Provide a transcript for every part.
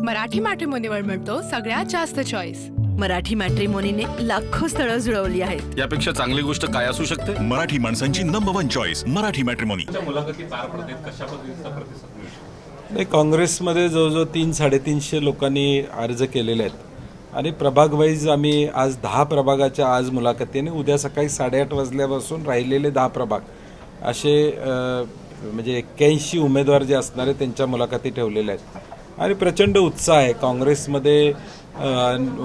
मराठी मॅट्रिमोनीवर मिळतो सगळ्यात जास्त चॉईस। मराठी मॅट्रिमोनीने लाखो स्थळं जुळवली आहेत। यापेक्षा चांगली गोष्ट काय असू शकते? मराठी माणसांची नंबर 1 चॉईस मराठी मॅट्रिमोनी। मुलाखती पार पडतात, कशा पद्धतीचा प्रतिसाद मिळू शकतो? नाही, काँग्रेसमध्ये जवळजवळ 300-350 लोकांनी अर्ज केलेले आहेत आणि प्रभाग वाईज आम्ही आज 10 प्रभागाच्या आज मुलाखती आणि उद्या सकाळी 8:30 वाजल्यापासून राहिलेले 10 प्रभाग असे म्हणजे 81 उमेदवार जे असणारे त्यांच्या मुलाखती ठेवलेल्या आहेत आणि प्रचंड उत्साह आहे काँग्रेसमध्ये।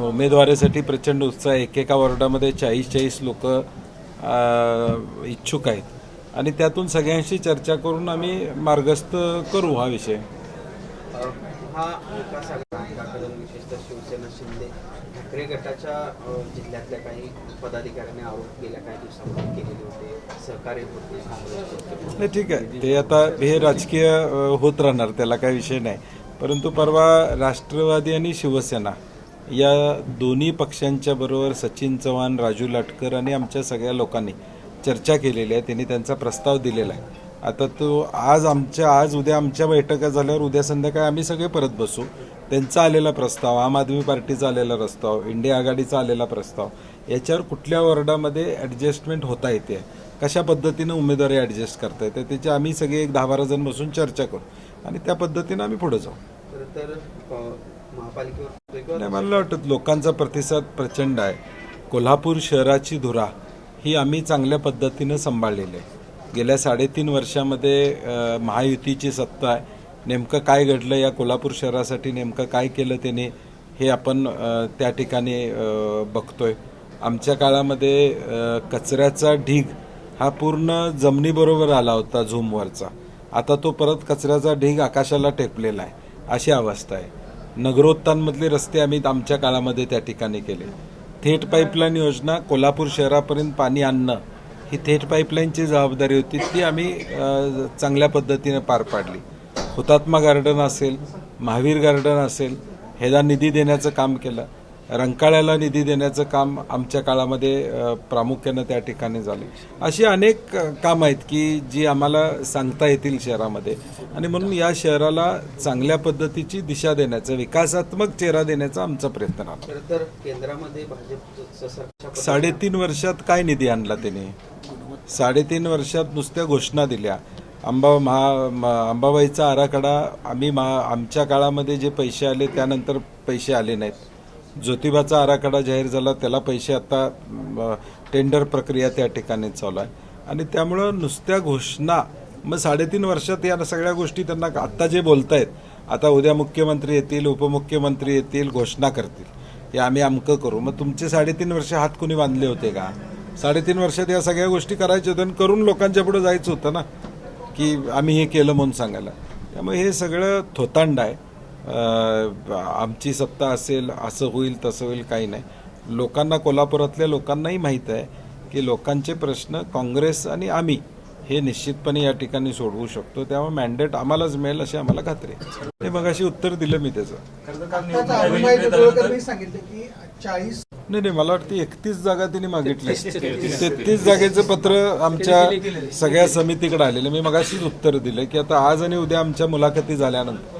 उमेदवारीसाठी प्रचंड उत्साह आहे। एकेका वॉर्डामध्ये 40-40 लोक इच्छुक आहेत आणि त्यातून सगळ्यांशी चर्चा करून आम्ही मार्गस्थ करू हा विषय। हा विकास आघाडीकडून विशेषतः शिवसेना शिंदे ठाकरे गटाच्या जिल्ह्यातल्या काही पदाधिकाऱ्यांनी आरोप गेल्या काही दिवसांपूर्वी केलेले होते, सहकार्य होते काँग्रेसचे। नाही, ठीक आहे, ते आता हे राजकीय होत राहणार, त्याला काही विषय नाही। परंतु परवा राष्ट्रवादी आणि शिवसेना या दोन्ही पक्षांच्या बरोबर सचिन चव्हाण, राजू लाटकर आणि आमच्या सगळ्या लोकांनी चर्चा केलेली आहे। त्यांनी त्यांचा प्रस्ताव दिलेला आहे। आता तो आज उद्या आमच्या बैठका झाल्यावर उद्या संध्याकाळी आम्ही सगळे परत बसू। त्यांचा आलेला प्रस्ताव, आम आदमी पार्टीचा आलेला प्रस्ताव, इंडिया आघाडीचा आलेला प्रस्ताव, याच्यावर कुठल्या वॉर्डामध्ये ॲडजस्टमेंट होता येते, कशा पद्धतीनं उमेदवारी ॲडजस्ट करता येते, त्याची आम्ही सगळे 10-12 जण बसून चर्चा करू आणि त्या पद्धतीनं आम्ही पुढे जाऊ। तर महापालिकेवर मला वाटतं लोकांचा प्रतिसाद प्रचंड आहे। कोल्हापूर शहराची धुरा ही आम्ही चांगल्या पद्धतीनं सांभाळलेली आहे। गेल्या 3.5 वर्षामध्ये महायुतीची सत्ता आहे। नेमकं काय घडलं या कोल्हापूर शहरासाठी, नेमकं काय केलं त्याने, हे आपण त्या ठिकाणी बघतोय। आमच्या काळामध्ये कचऱ्याचा ढीग हा पूर्ण जमिनीबरोबर आला होता झूमवरचा, आता तो परत कचऱ्याचा ढीग आकाशाला टेपलेला आहे, अशी अवस्था आहे। नगरोत्थानमधले रस्ते आम्ही आमच्या काळामध्ये त्या ठिकाणी केले। थेट पाईपलाईन योजना कोल्हापूर शहरापर्यंत पाणी आणणं ही थेट पाईपलाईनची जबाबदारी होती, ती आम्ही चांगल्या पद्धतीने पार पाडली। हुतात्मा गार्डन असेल, महावीर गार्डन असेल, ह्याला निधी देण्याचं काम केलं। रंकाळ्याला निधी देण्याचं काम आमच्या काळामध्ये प्रामुख्यानं त्या ठिकाणी झाले। अशी अनेक कामं आहेत की जी आम्हाला सांगता येतील शहरामध्ये आणि म्हणून या शहराला चांगल्या पद्धतीची दिशा देण्याचा, विकासात्मक चेहरा देण्याचा आमचा प्रयत्न राहणार। तर केंद्रामध्ये भाजपचं सरकार 3.5 वर्षात काय निधी आणला त्याने? 3.5 वर्षात नुसत्या घोषणा दिल्या। अंबाबाईचा आराखडा आम्ही आमच्या काळामध्ये जे पैसे आले त्यानंतर पैसे आले नाहीत। ज्योतिबाचा आराखडा जाहीर झाला, त्याला पैसे आता टेंडर प्रक्रिया त्या ठिकाणी चालू आहे आणि त्यामुळं नुसत्या घोषणा, मग 3.5 वर्षात या सगळ्या गोष्टी त्यांना आत्ता जे बोलतायत, आता उद्या मुख्यमंत्री येतील, उपमुख्यमंत्री येतील, घोषणा करतील की आम्ही अमकं करू। मग तुमचे 3.5 वर्ष हात कोणी बांधले होते का? 3.5 वर्षात या सगळ्या गोष्टी करायच्या होत्या आणि करून लोकांच्या पुढे जायचं होतं ना, की आम्ही हे केलं म्हणून सांगायला। त्यामुळे हे सगळं थोतांड आहे। आमची सत्ता असेल, असं होईल तसं होईल, काही नाही। लोकांना, कोल्हापुरातल्या लोकांनाही माहीत आहे की लोकांचे प्रश्न काँग्रेस आणि आम्ही हे निश्चितपणे या ठिकाणी सोडवू शकतो। त्यामुळे मॅन्डेट आम्हालाच मिळेल अशी आम्हाला खात्री आहे। हे मगाशी उत्तर दिलं मी त्याचं। नाही, मला वाटतं 31 जागा त्यांनी मागितली, 33 जागेचं पत्र आमच्या सगळ्या समितीकडे आलेलं। मी मगाशीच उत्तर दिलं की आता आज आणि उद्या आमच्या मुलाखती झाल्यानंतर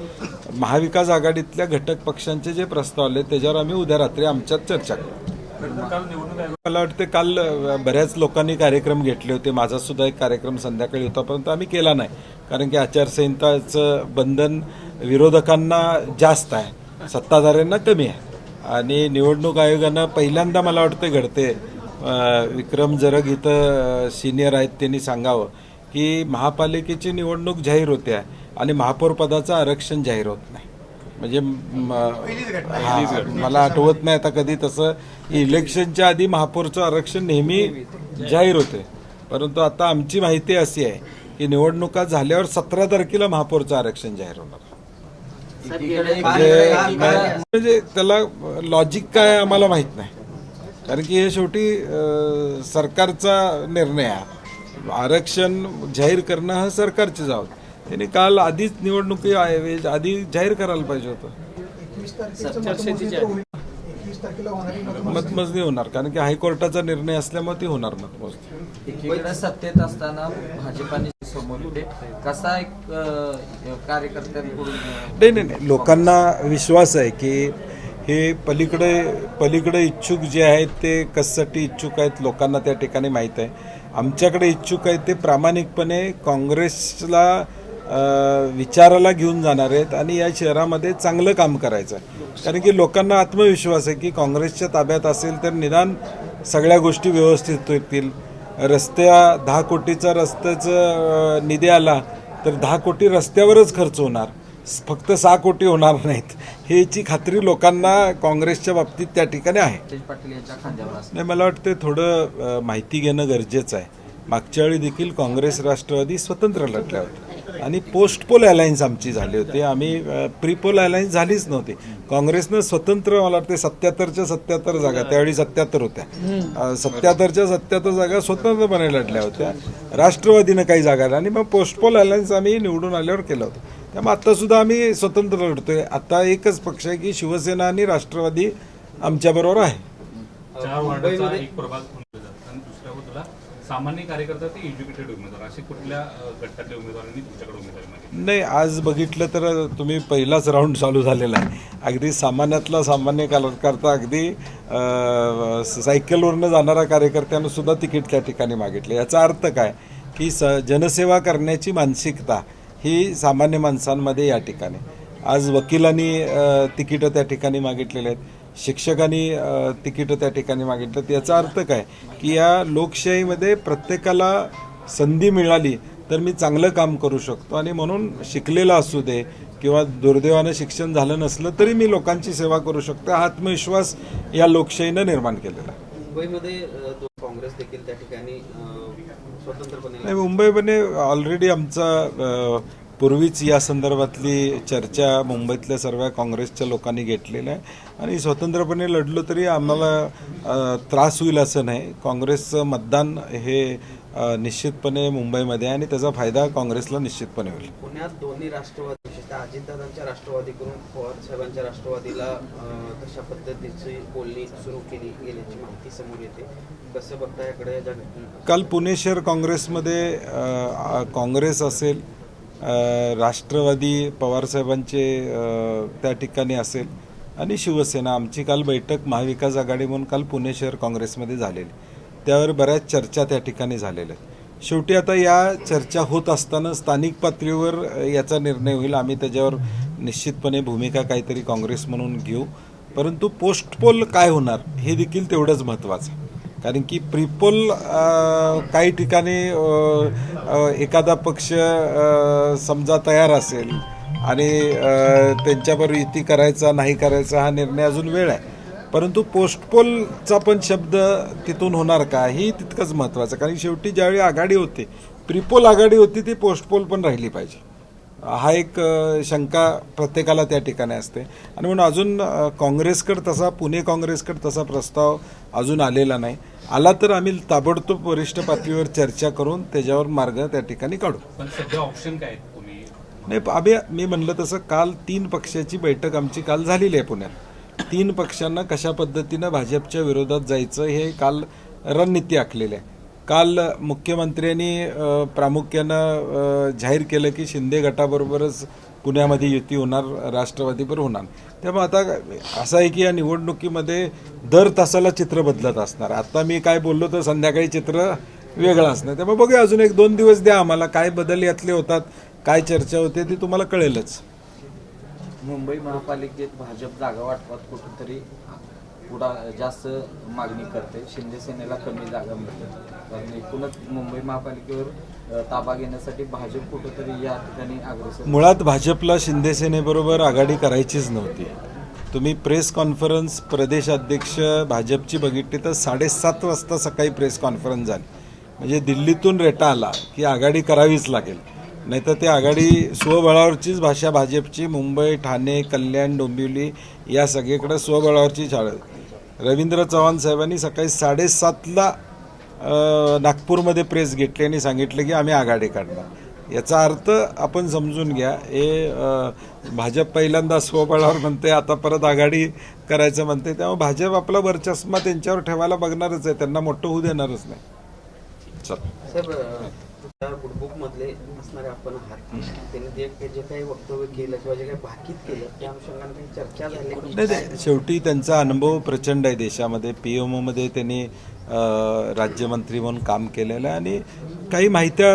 महाविकास आघाडीतल्या घटक पक्षांचे जे प्रस्ताव आले त्याच्यावर आम्ही उद्या रात्री आमच्यात चर्चा करू। मला वाटतं काल बऱ्याच लोकांनी कार्यक्रम घेतले होते, माझा सुद्धा एक कार्यक्रम संध्याकाळी होता, परंतु आम्ही केला नाही कारण की आचारसंहिताचं बंधन विरोधकांना जास्त आहे, सत्ताधाऱ्यांना कमी आहे आणि निवडणूक आयोगानं पहिल्यांदा मला वाटतं घडते, विक्रम जरग इथं सिनियर आहेत, त्यांनी सांगावं की महापालिकेची निवडणूक जाहीर होते आहे आणि महापौर पदाचं आरक्षण जाहीर होत नाही। म्हणजे मला आठवत नाही आता कधी तसं, इलेक्शनच्या आधी महापौरचं आरक्षण नेहमी जाहीर होते, परंतु आता आमची माहिती अशी आहे की निवडणुका झाल्यावर 17 तारखेला महापौरचं आरक्षण जाहीर होणार। म्हणजे त्याला लॉजिक काय आम्हाला माहित नाही, कारण की हे शेवटी सरकारचा निर्णय आहे। आरक्षण जाहीर करणं हा सरकारची जबाबदारी। त्यांनी काल आधीच निवडणुकी आधी जाहीर करायला पाहिजे होतं। 21 तारखेला होणारी मतमोजणी होणार, कारण की हायकोर्टाचा निर्णय असल्यामुळे ती होणार मतमोजणी. एकीकडे सत्तेत असताना भाजपाने समोर ते कसा एक कार्यकर्त्यांकडून नाही, लोकांना विश्वास आहे की हे पलीकडे इच्छुक जे आहेत ते कशासाठी इच्छुक आहेत लोकांना त्या ठिकाणी माहीत आहे. आमच्याकडे इच्छुक आहेत ते प्रामाणिकपणे काँग्रेसला विचाराला घेऊन जाणार आहेत आणि या शहरामध्ये चांगलं काम करायचं आहे. कारण की लोकांना आत्मविश्वास आहे की काँग्रेसच्या ताब्यात असेल तर निदान सगळ्या गोष्टी व्यवस्थित होतील. 10 कोटीचा रस्त्याचा निधी आला तर 10 कोटी रस्त्यावरच खर्च होणार, फक्त 6 कोटी होणार नाहीत, ह्याची खात्री लोकांना काँग्रेसच्या बाबतीत त्या ठिकाणी आहे. पाटील यांच्या खांद्यावर असणार. नाही, मला वाटतं थोडं माहिती घेणं गरजेचं आहे. मागच्या वेळी देखील काँग्रेस राष्ट्रवादी स्वतंत्र लढल्या होत्या आणि पोस्ट पोल अलायन्स आमची झाली होती. आम्ही प्री पोल अलायन्स झालीच नव्हती. काँग्रेसनं स्वतंत्र, मला वाटते 77च्या 77 जागा, त्यावेळी 77 होत्या, 77च्या 77 जागा स्वतंत्रपणे लढल्या होत्या. राष्ट्रवादीनं काही जागा आणि मग पोस्ट पोल अलायन्स आम्ही निवडून आल्यावर केलं होतं. त्यामुळे आत्तासुद्धा आम्ही स्वतंत्र लढतोय. आता एकच पक्ष आहे की शिवसेना आणि राष्ट्रवादी आमच्याबरोबर आहे. 4 वार्डाचा एक प्रभाग म्हणलं जातं आणि दुसऱ्या बाजूला सामान्य कार्यकर्ता ते एज्युकेटेड उमेदवार, असे कुठल्या गटातल्या उमेदवारांनी तुमच्याकडे उमेदवारी मागितली? नाही, आज बघितलं तर तुम्ही पहिलाच राऊंड चालू झालेला आहे. अगदी सामान्यातला सामान्य कार्यकर्ता, अगदी सायकलवरनं जाणाऱ्या कार्यकर्त्यांना सुद्धा तिकीट त्या ठिकाणी मागितले. याचा अर्थ काय की जनसेवा करण्याची मानसिकता ही सामान्य माणसांमध्ये या ठिकाणी. आज वकिलांनी तिकीटं त्या ठिकाणी मागितलेले आहेत, शिक्षकांनी तिकीटं त्या ठिकाणी मागितलं. याचा अर्थ काय की या लोकशाहीमध्ये प्रत्येकाला संधी मिळाली तर मी चांगलं काम करू शकतो आणि म्हणून शिकलेला असू दे किंवा दुर्दैवानं शिक्षण झालं नसलं तरी मी लोकांची सेवा करू शकतो. हा आत्मविश्वास या लोकशाहीनं निर्माण केलेला आहे. मुंबईमध्ये काँग्रेस देखील त्या ठिकाणी स्वतंत्रपणे नाही, मुंबईमध्ये ऑलरेडी आमचा पूर्वीच या संदर्भातली चर्चा मुंबईतल्या सर्व काँग्रेसच्या लोकांनी घेतलेली आहे आणि स्वतंत्रपणे लढलो तरी आम्हाला त्रास होईल असं नाही. काँग्रेसचं मतदान हे निश्चितपणे मुंबईमध्ये आहे आणि त्याचा फायदा काँग्रेसला निश्चितपणे होईल. पुण्यात दोन्ही राष्ट्रवादी, विशेषतः अजितदादांच्या राष्ट्रवादीकडून पवार साहेबांच्या राष्ट्रवादीला तशा पद्धतीची बोलणी सुरू केली गेल्याची माहिती समोर येते. कसं बघता याकडे? काल पुणे शहर काँग्रेसमध्ये काँग्रेस असेल, राष्ट्रवादी पवारसाहेबांचे त्या ठिकाणी असेल आणि शिवसेना, आमची काल बैठक महाविकास आघाडी म्हणून काल पुणे शहर काँग्रेसमध्ये झालेली. त्यावर बऱ्याच चर्चा त्या ठिकाणी झालेल्या आहेत. शेवटी आता या चर्चा होत असताना स्थानिक पातळीवर याचा निर्णय होईल. आम्ही त्याच्यावर निश्चितपणे भूमिका काहीतरी काँग्रेस म्हणून घेऊ. परंतु पोस्ट पोल काय होणार हे देखील तेवढंच महत्त्वाचं आहे. कारण की प्रीपोल काही ठिकाणी एखादा पक्ष समजा तयार असेल आणि त्यांच्याबरोबर युती करायचा नाही करायचा हा निर्णय अजून वेळ आहे. परंतु पोस्टपोलचा पण शब्द तिथून होणार का ही तितकंच महत्त्वाचं. कारण शेवटी ज्यावेळी आघाडी होते, प्रीपोल आघाडी होती, ती पोस्टपोल पण राहिली पाहिजे. हा एक शंका प्रत्येकाला त्या ठिकाणी असते आणि म्हणून अजून काँग्रेसकडे तसा, पुणे काँग्रेसकडे तसा प्रस्ताव अजून आलेला नाही. आला तर आम्ही ताबडतोब वरिष्ठ पातळीवर चर्चा करून त्याच्यावर मार्ग त्या ठिकाणी काढू. पण सध्या ऑप्शन काय आहेत तुम्ही? नाही, मी म्हणलं तसं काल 3 पक्षाची बैठक आमची काल झालेली आहे पुण्यात. 3 पक्षांना कशा पद्धतीनं भाजपच्या विरोधात जायचं हे काल रणनीती आखलेली आहे. काल मुख्यमंत्र्यांनी प्रामुख्यानं जाहीर केलं की शिंदे गटाबरोबरच पुण्यामध्ये युती होणार, राष्ट्रवादीबरोबर होणार. त्यामुळे आता असं आहे की या निवडणुकीमध्ये दर तासाला चित्र बदलत असणार. आता मी काय बोललो तर संध्याकाळी चित्र वेगळं असणार. त्यामुळे बघूया, अजून 1-2 दिवस द्या आम्हाला. काय बदल यातले होतात, काय चर्चा होते ती तुम्हाला कळेलच. मुंबई महापालिकेत भाजप जागा वाटपात कुठेतरी जास्त मागणी करते, शिंदे सेनेला कमी जागा मिळते. कारण एकूणच मुंबई महापालिकेवर ताबा घेण्यासाठी भाजप कुठेतरी या ठिकाणी अग्रेसर. मुळात भाजपला शिंदे सेनेबरोबर आघाडी करायचीच नव्हती. तुम्ही प्रेस कॉन्फरन्स प्रदेशाध्यक्ष भाजपची बघितली तर 7:30 वाजता सकाळी प्रेस कॉन्फरन्स झाली. म्हणजे दिल्लीतून रेटा आला की आघाडी करावीच लागेल, नाहीतर ते आघाडी स्वबळावरचीच भाषा भाजपची. मुंबई, ठाणे, कल्याण, डोंबिवली या सगळीकडे स्वबळावरची शाळा. रवींद्र चव्हाण साहेबांनी सकाळी 7:30ला नागपूरमध्ये प्रेस घेतली आणि सांगितलं की आम्ही आघाडी काढणार. याचा अर्थ आपण समजून घ्या. हे भाजप पहिल्यांदा स्वबळावर म्हणते, आता परत आघाडी करायचं म्हणते, त्यामुळे भाजप आपला वरचष्मा त्यांच्यावर ठेवायला बघणारच आहे, त्यांना मोठं होऊ देणारच नाही. चल साहेब, त्या बुकमधले असणारे आपण आहात, त्यांनी जे काही वक्तव्य केलं किंवा जे काही भाकीत केलं त्या अनुषंगाने काही चर्चा झाली? नाही, शेवटी त्यांचा अनुभव प्रचंड आहे. देशामध्ये PMOमध्ये त्यांनी राज्यमंत्री म्हणून काम केलेलं आहे आणि काही माहित्या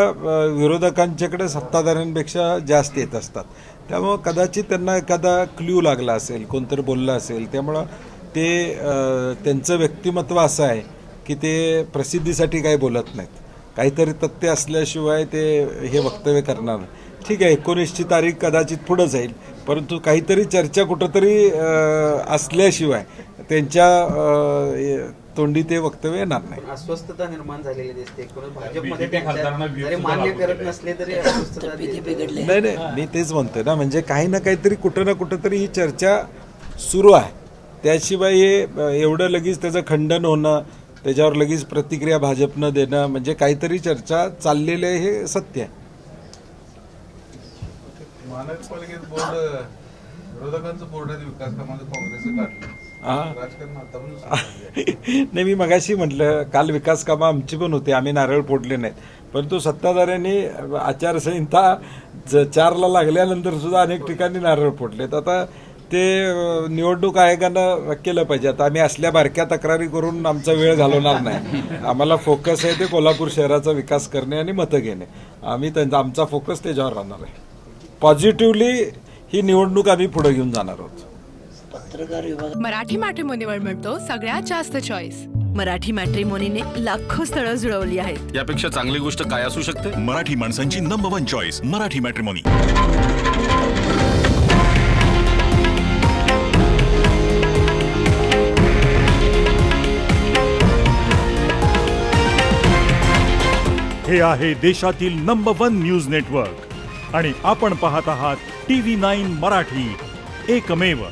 विरोधकांच्याकडे सत्ताधाऱ्यांपेक्षा जास्त येत असतात. त्यामुळं कदाचित त्यांना एखादा क्ल्यू लागला असेल, कोणतरी बोललं असेल, त्यामुळं ते त्यांचं व्यक्तिमत्व असं आहे की ते प्रसिद्धीसाठी काही बोलत नाहीत. काहीतरी तथ्य असल्याशिवाय ते हे वक्तव्य करणार नाही. ठीक आहे, 19ची तारीख कदाचित पुढं जाईल, परंतु काहीतरी चर्चा कुठंतरी असल्याशिवाय त्यांच्या तोंडी ते वक्तव्य येणार नाही. अस्वस्थता निर्माण झालेली दिसते. भाजपमध्ये BJP खासदारांना जरी मान्य करत नसले तरी अस्वस्थता दिसते. नाही, मी तेच म्हणतोय ना, म्हणजे काही ना काहीतरी कुठं ना कुठंतरी ही चर्चा सुरू आहे. त्याशिवाय हे एवढं लगेच त्याचं खंडन होणं, त्याच्यावर लगेच प्रतिक्रिया भाजपनं देणं, म्हणजे काहीतरी चर्चा चाललेली आहे हे सत्य आहे. महानगरपालिकेत बोर्ड विरोधकांचं बोर्ड आहे विकास कामाचं काँग्रेसचं काढलं. राजकारण आतापर्यंत नाही, मी मगाशी म्हटलं, काल विकास कामं आमची पण होती, आम्ही नारळ फोडले नाहीत, परंतु सत्ताधाऱ्यांनी आचारसंहिता 4ला लागल्यानंतर सुद्धा अनेक ठिकाणी नारळ फोडलेत. आता ते निवडणूक आयोगानं केलं पाहिजे. आता आम्ही असल्या बारक्या तक्रारी करून आमचा वेळ घालवणार नाही. आम्हाला फोकस आहे ते कोल्हापूर शहराचा विकास करणे आणि मतं घेणे. आम्ही आमचा फोकस त्याच्यावर राहणार आहे. पॉझिटिव्हली ही निवडणूक आम्ही पुढे घेऊन जाणार आहोत. मराठी मॅट्रिमोनीवर मिळतो सगळ्यात जास्त चॉईस. मराठी मॅट्रिमोनीने लाखो स्थळं जुळवली आहेत. यापेक्षा चांगली गोष्ट काय असू शकते? मराठी माणसांची नंबर 1 चॉईस मराठी मॅट्रिमोनी. हे आहे देशातील नंबर 1 न्यूज नेटवर्क आणि आपण पाहत आहात TV9 मराठी, एकमेव.